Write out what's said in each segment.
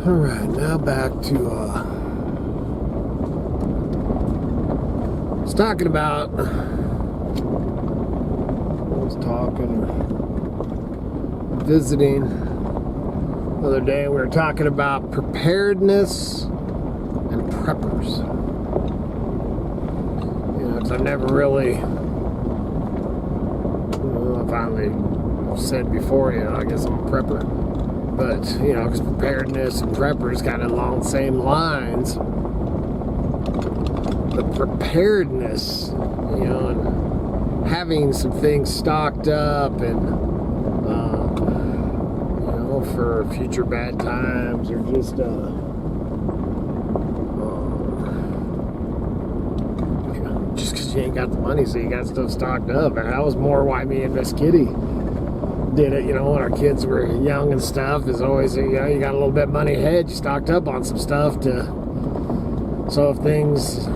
Alright, now back to I was talking about visiting the other day. We were talking about preparedness and preppers. You know, because I've never really, I finally said before, you know, I guess I'm a prepper. But, you know, because preparedness and preppers kind of along the same lines. The preparedness, you know, and having some things stocked up and, you know, for future bad times or just, you know, just because you ain't got the money, so you got stuff stocked up. And that was more why me and Miss Kitty did it, you know, when our kids were young and stuff. Is always, you know, you got a little bit of money ahead, you stocked up on some stuff so if things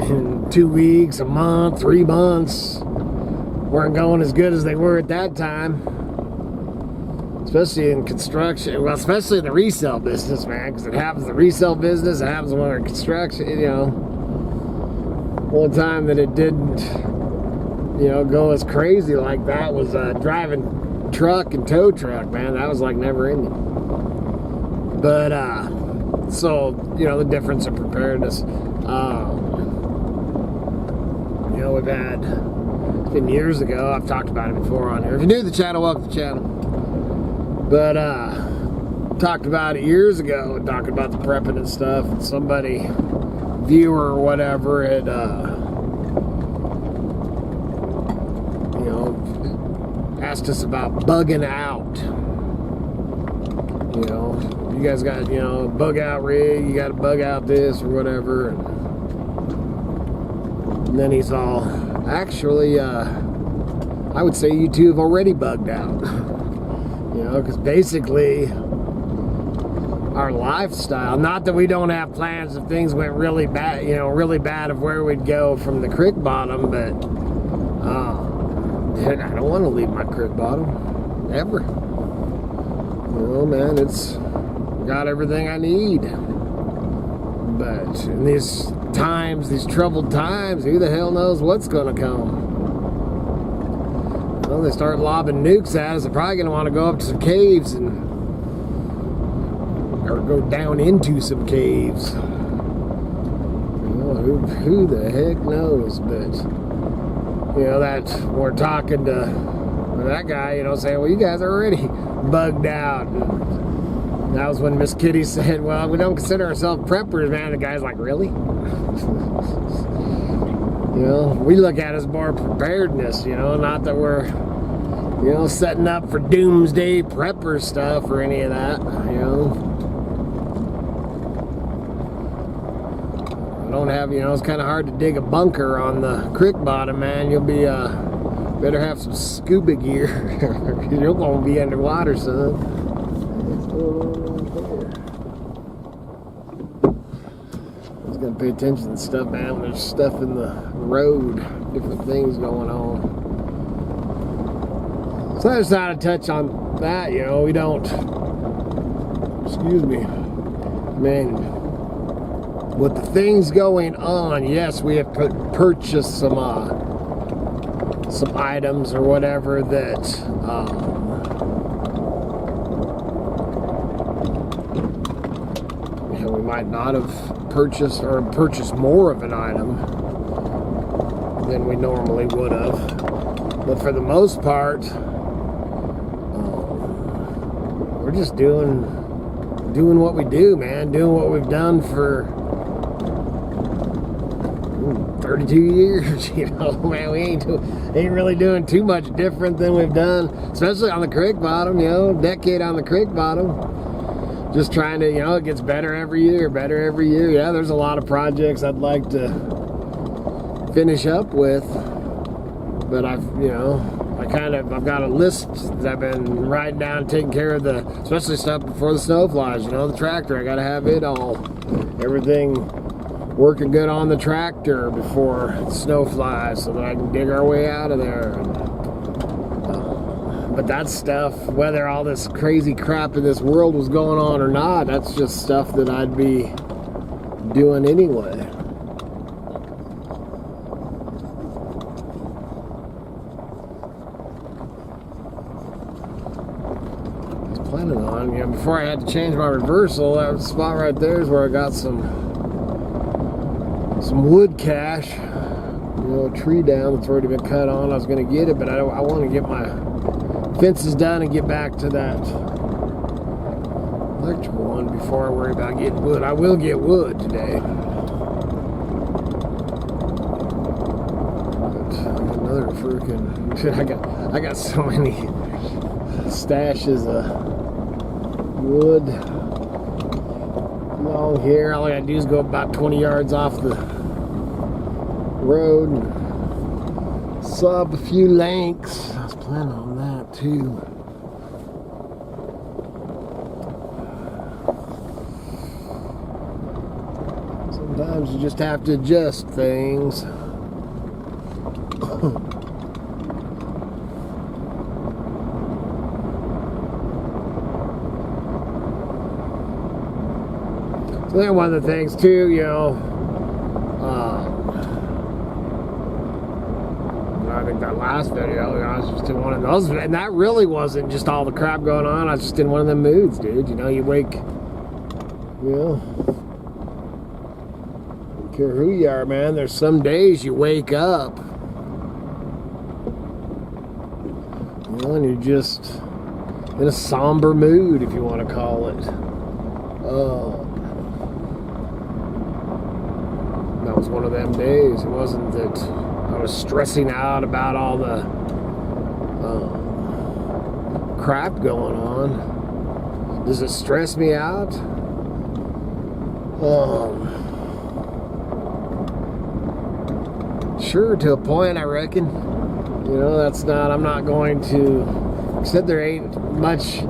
in 2 weeks, a month, 3 months weren't going as good as they were at that time, especially in construction, well, especially in the resale business, man, because it happens in the resale business, it happens when we're in construction, you know. One time that it didn't, you know, go as crazy like that was driving truck and tow truck, man. That was like never ending. But so, you know, the difference in preparedness, you know, we've had, it's been years ago, I've talked about it before on here. If you're new to the channel, welcome to the channel. But talked about it years ago, talking about the prepping and stuff, and somebody, viewer or whatever, had you know, asked us about bugging out. You know, you guys got, you know, bug out rig, you got to bug out this or whatever. And then he's all, actually, I would say you two have already bugged out. You know, because basically our lifestyle, not that we don't have plans if things went really bad, you know, really bad of where we'd go from the Crick Bottom, but I don't want to leave my Crick Bottom, ever. You know, man, it's got everything I need. But in these times, these troubled times, who the hell knows what's going to come? Well, they start lobbing nukes at us. They're probably going to want to go up to some caves or go down into some caves. You know, who the heck knows? But you know, that we're talking to that guy, you know, saying, well, you guys are already bugged out. And that was when Miss Kitty said, well, we don't consider ourselves preppers, man. The guy's like, really? You know, we look at it as more preparedness, you know, not that we're, you know, setting up for doomsday prepper stuff or any of that, you know. Don't have, you know, it's kind of hard to dig a bunker on the Crick Bottom, man. You'll be better have some scuba gear because you're gonna be underwater, son. What's going on there? Just gotta pay attention to stuff, man. There's stuff in the road, different things going on. So I just thought to touch on that. You know, we don't, excuse me, man. With the things going on, yes, we have purchased some items or whatever that you know, we might not have purchased, or purchased more of an item than we normally would have. But for the most part, we're just doing what we do, man. Doing what we've done for 32 years, you know, man. We ain't really doing too much different than we've done, especially on the Crick Bottom, you know, decade on the Crick Bottom. Just trying to, you know, it gets better every year, Yeah, there's a lot of projects I'd like to finish up with, but I've got a list that I've been writing down, taking care of especially stuff before the snow flies, you know, the tractor. I got to have it all, everything working good on the tractor before the snow flies so that I can dig our way out of there. But that's stuff, whether all this crazy crap in this world was going on or not, that's just stuff that I'd be doing anyway. I was planning on, you know, before I had to change my reversal, that spot right there is where I got some wood cache. You know, a tree down that's already been cut on. I was going to get it, but I want to get my fences done and get back to that electrical one before I worry about getting wood. I will get wood today. But another freaking... I got so many stashes of wood along here. All I got to do is go about 20 yards off the road and saw up a few lengths. I was planning on that too. Sometimes you just have to adjust things. So then one of the things too, you know, I think that last video, I was just in one of those, and that really wasn't just all the crap going on. I was just in one of them moods, dude. You know, you wake, you know, I don't care who you are, man. There's some days you wake up, you know, and you're just in a somber mood, if you want to call it. That was one of them days. It wasn't that I was stressing out about all the crap going on. Does it stress me out? Sure, to a point, I reckon. You know, that's not, I'm not going to, except there ain't much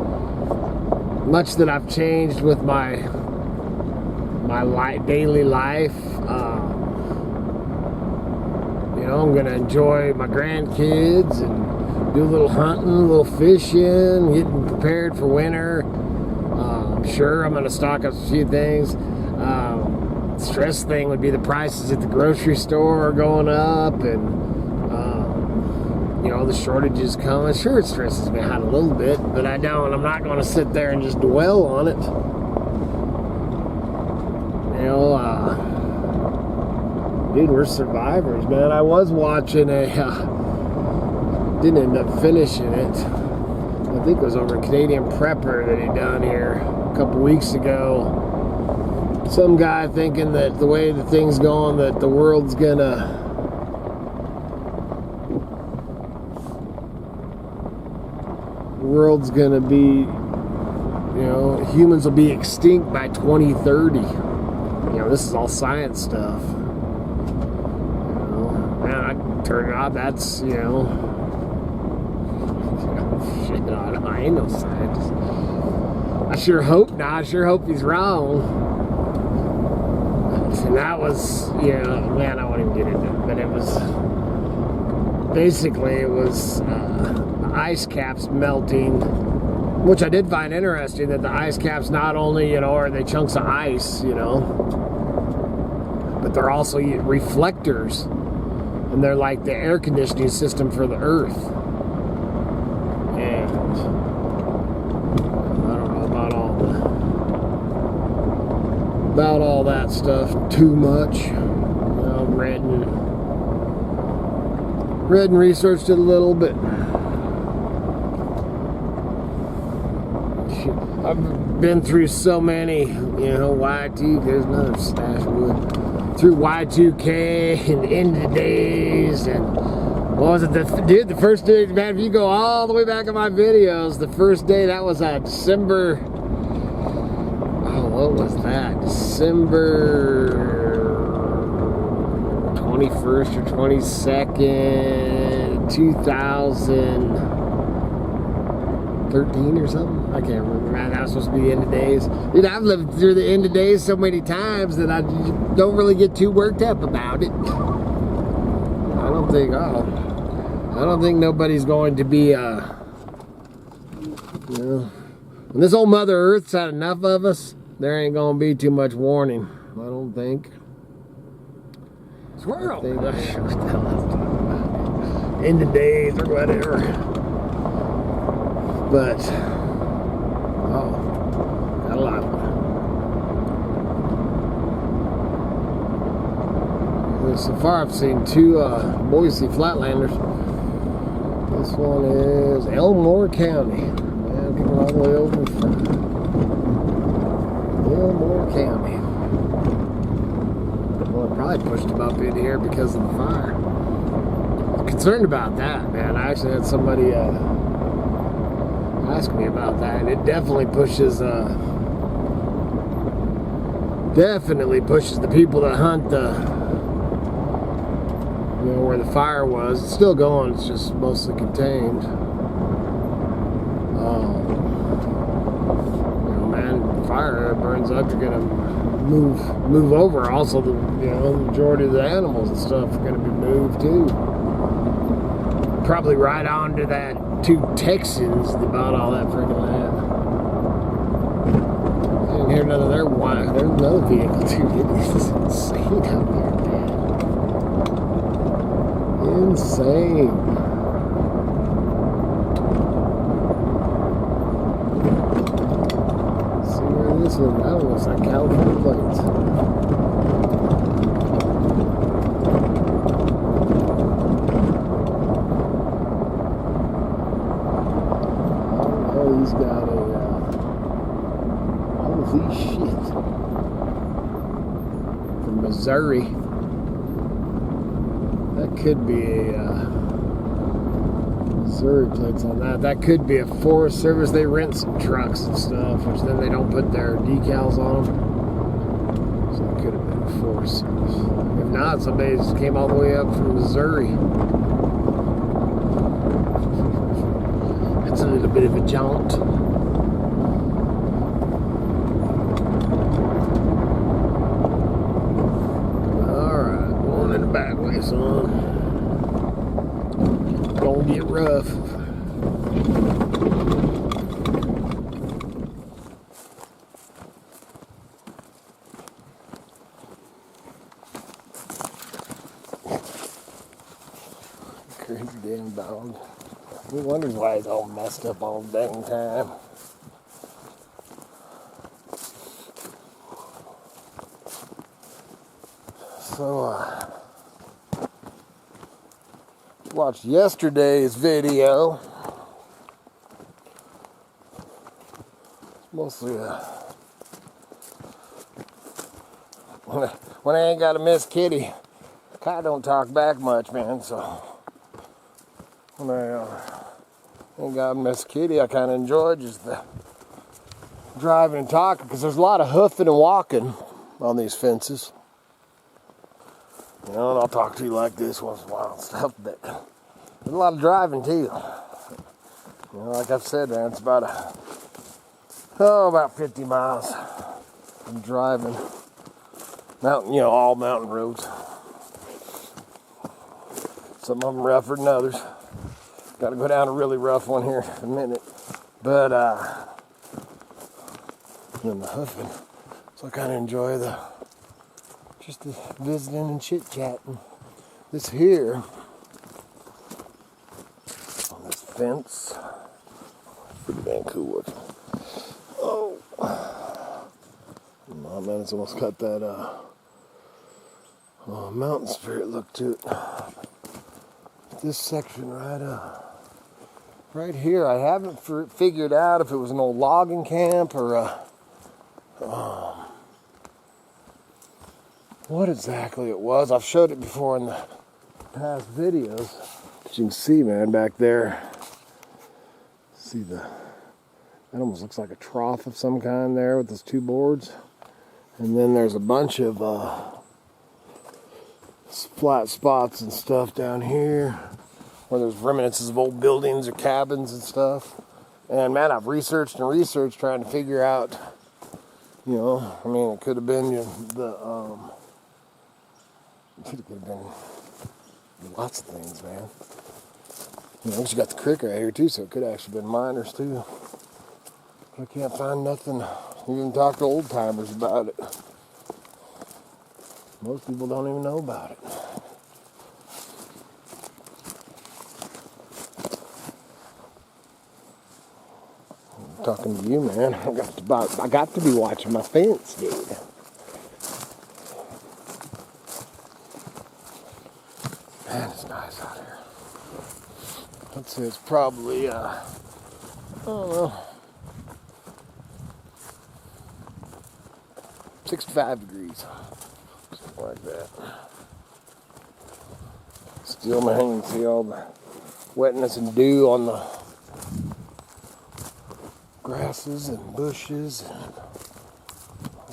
that I've changed with my daily life. You know, I'm going to enjoy my grandkids and do a little hunting, a little fishing, getting prepared for winter. I'm sure I'm going to stock up a few things. Stress thing would be the prices at the grocery store are going up, and you know, the shortages coming. Sure, it stresses me out a little bit, but I'm not going to sit there and just dwell on it. You know, dude, we're survivors, man. I was watching didn't end up finishing it. I think it was over a Canadian prepper that he done here a couple weeks ago. Some guy thinking that the way the thing's going, that the world's gonna be, you know, humans will be extinct by 2030. You know, this is all science stuff. You know, man, I turn it off. That's, you know, shit, I ain't no scientist. I sure hope not. I sure hope he's wrong. And that was, you know, man, I won't even get into it, but it was basically, it was ice caps melting, which I did find interesting, that the ice caps not only, you know, are they chunks of ice, you know, but they're also reflectors, and they're like the air conditioning system for the earth. And I don't know about all that stuff too much. You know, read and researched it a little bit. I've been through so many, you know, there's another stash of wood. Through Y2K and end of days, and what was it, dude, the first day, man, if you go all the way back in my videos, the first day, that was December, what was that, December 21st or 22nd, 2013 or something? I can't remember, man. That was supposed to be the end of days. Dude, I've lived through the end of days so many times that I don't really get too worked up about it. I don't think nobody's going to be You know, when this old Mother Earth's had enough of us, there ain't gonna be too much warning. I don't think. Squirrel. I think end of days or whatever. But oh, got a lot of them. So far, I've seen 2 Boise Flatlanders. This one is Elmore County. Man, coming all the way over from Elmore County. Well, it probably pushed them up in here because of the fire. I'm concerned about that, man. I actually had somebody ask me about that, and it definitely pushes the people that hunt the, you know, where the fire was. It's still going, it's just mostly contained. You know, man, fire burns up, you're gonna move over. Also, the, you know, the majority of the animals and stuff are gonna be moved too. Probably right on to that 2 Texans that bought all that freaking land. I didn't hear none of their wine. There's another vehicle too. This is insane out there, man. Insane. See where this one, that one looks like California plates. Oh, he's got a, holy shit. From Missouri. That could be a Missouri plates on that. That could be a Forest Service. They rent some trucks and stuff, which then they don't put their decals on them. So it could have been a Forest Service. If not, somebody just came all the way up from Missouri. That's a little bit of a jaunt. Back way, son. Gonna get rough. Crazy damn dog. He wonders why he's all messed up all the dang time. So, watched yesterday's video. It's mostly when I ain't got a Miss Kitty, Kai don't talk back much, man. So when I ain't got a Miss Kitty, I kind of enjoy just the driving and talking, because there's a lot of hoofing and walking on these fences. You know, and I'll talk to you like this once in a while and stuff, but there's a lot of driving too. You know, like I've said, man, it's about about 50 miles I'm driving. Mountain, you know, all mountain roads. Some of them rougher than others. Got to go down a really rough one here in a minute. But, and the hoofing. So I kind of enjoy just the visiting and chit-chatting. This here, on this fence, pretty damn cool looking. Oh man, it's almost got that mountain spirit look to it. This section right here, I haven't figured out if it was an old logging camp or what exactly it was. I've showed it before in the past videos. As you can see, man, back there, see it almost looks like a trough of some kind there with those 2 boards. And then there's a bunch of flat spots and stuff down here where there's remnants of old buildings or cabins and stuff. And man, I've researched trying to figure out, you know, I mean, it could have been it could have been lots of things, man. You know, you got the creek right here too, so it could have actually been miners too. I can't find nothing. Even talk to old timers about it. Most people don't even know about it. I'm talking to you, man. I got to be watching my fence, dude. Man, it's nice out here. I'd say it's probably, I don't know, 65 degrees. Something like that. Still, man, you can see all the wetness and dew on the grasses and bushes and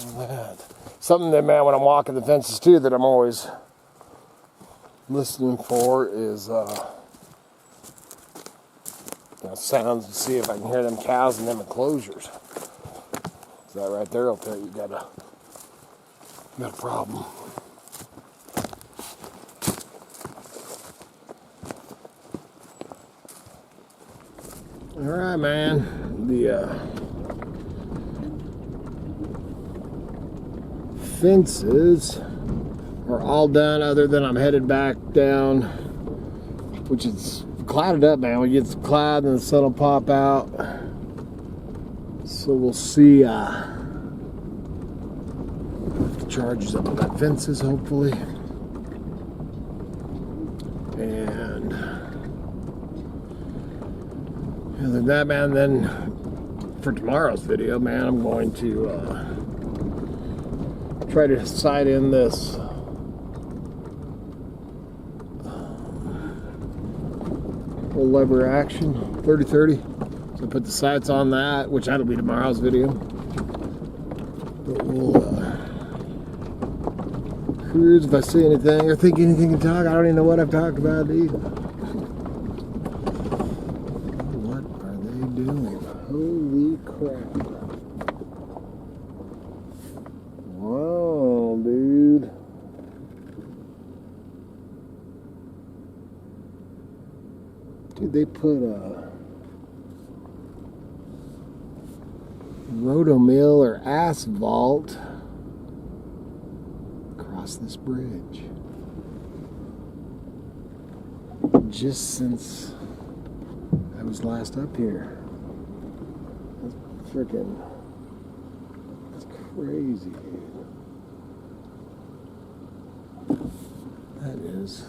all that. Something that, man, when I'm walking the fences too, that I'm always listening for is sounds to see if I can hear them cows in them enclosures. So that right there will tell you got a problem. All right, man. The fences are all done, other than I'm headed back down, which is clouded up, man. We get the cloud and the sun will pop out. So we'll see if the charges up on that fences, hopefully. And other than that, man, then for tomorrow's video, man, I'm going to try to sight in this full lever action 30-30. So put the sights on that, which that'll be tomorrow's video. But we'll cruise if I see anything or think anything to talk. I don't even know what I've talked about either. What are they doing? Holy crap. Wow, dude. Dude, they put a rotomill or asphalt across this bridge just since I was last up here. That's freaking, that's crazy, dude. That is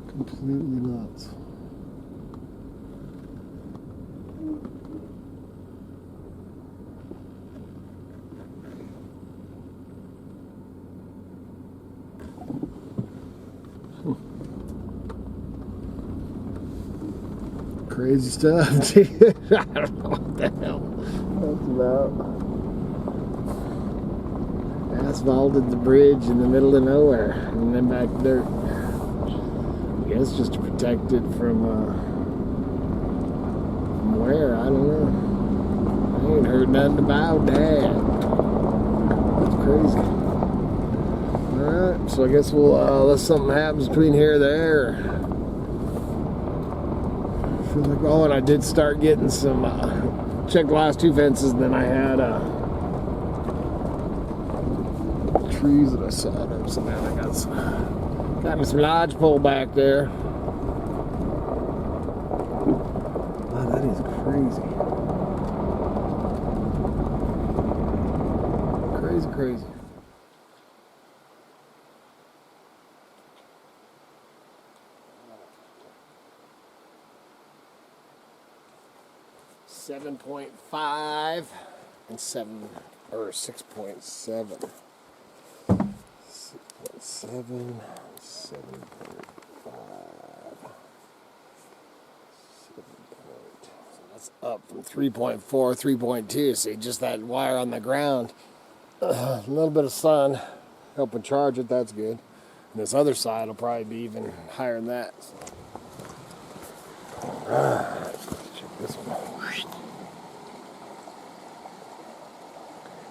completely nuts. Crazy stuff, dude. I don't know what the hell that's about. Asphalted the bridge in the middle of nowhere and then back to dirt. I guess just to protect it from where? I don't know. I ain't heard nothing about that. That's crazy. Alright, so I guess we'll, unless something happens between here and there. Like, oh, and I did start getting some, check the last two fences, and then I had trees that I sawed up, so now I got me some lodgepole back there. Wow, that is crazy. Crazy. 7.5 and 6.7. 6.7, 7.5. So that's up from 3.4, 3.2. See, just that wire on the ground. A little bit of sun helping charge it. That's good. And this other side will probably be even higher than that. Alright, check this one out.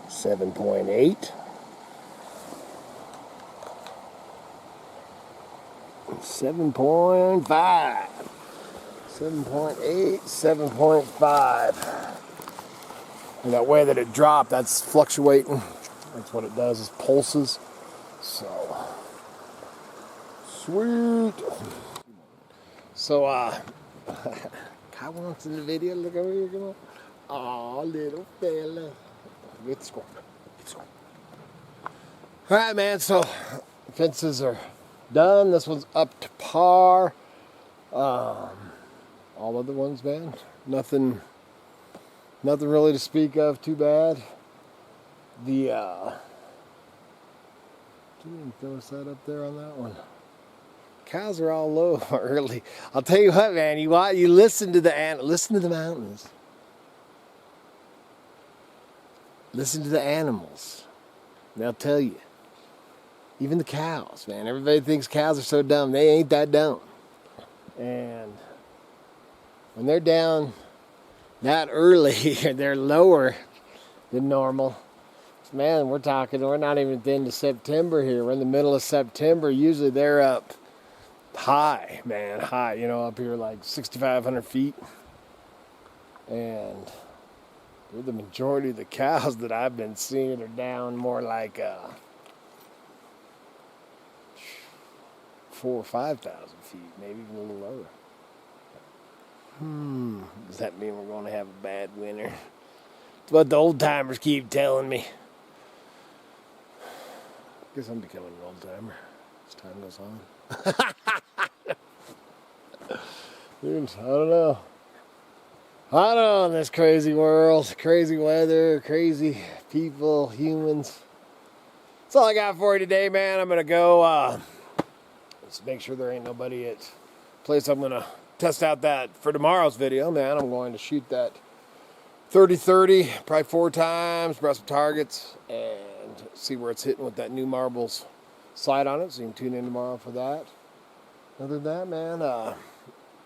7.8. 7.5. 7.8, 7.5. And that way that it dropped, that's fluctuating. That's what it does, is pulses. So, sweet. So, Kyle wants in the video. Look over here, come on. Aw, little fella. Good score. Good score. All right, man, so fences are done. This one's up to par. All other ones, man, nothing really to speak of. Too bad. The didn't throw us that up there on that one. Cows are all low early. I'll tell you what, man. You listen to the mountains. Listen to the animals. And they'll tell you. Even the cows, man. Everybody thinks cows are so dumb. They ain't that dumb. And when they're down that early, they're lower than normal. Man, we're not even at the end of September here. We're in the middle of September. Usually they're up high, man, high. You know, up here like 6,500 feet. And the majority of the cows that I've been seeing are down more like 4,000 or 5,000 feet, maybe even a little lower. Does that mean we're going to have a bad winter? It's what the old timers keep telling me. I guess I'm becoming an old timer as time goes on. Dude, I don't know. In this crazy world, crazy weather, crazy people, humans. That's all I got for you today, man. I'm going to go let's make sure there ain't nobody at the place. I'm going to test out that for tomorrow's video, man. I'm going to shoot that 30-30, probably 4 times, brush some targets, and see where it's hitting with that new marbles sight on it. So you can tune in tomorrow for that. Other than that, man,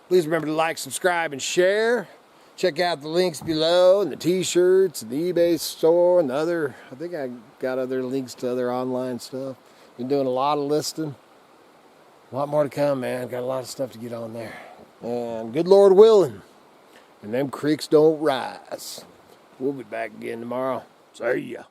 please remember to like, subscribe, and share. Check out the links below, and the t-shirts, and the eBay store, and the other, I think I got other links to other online stuff. Been doing a lot of listing. A lot more to come, man. Got a lot of stuff to get on there. And good Lord willing, and them creeks don't rise. We'll be back again tomorrow. See ya.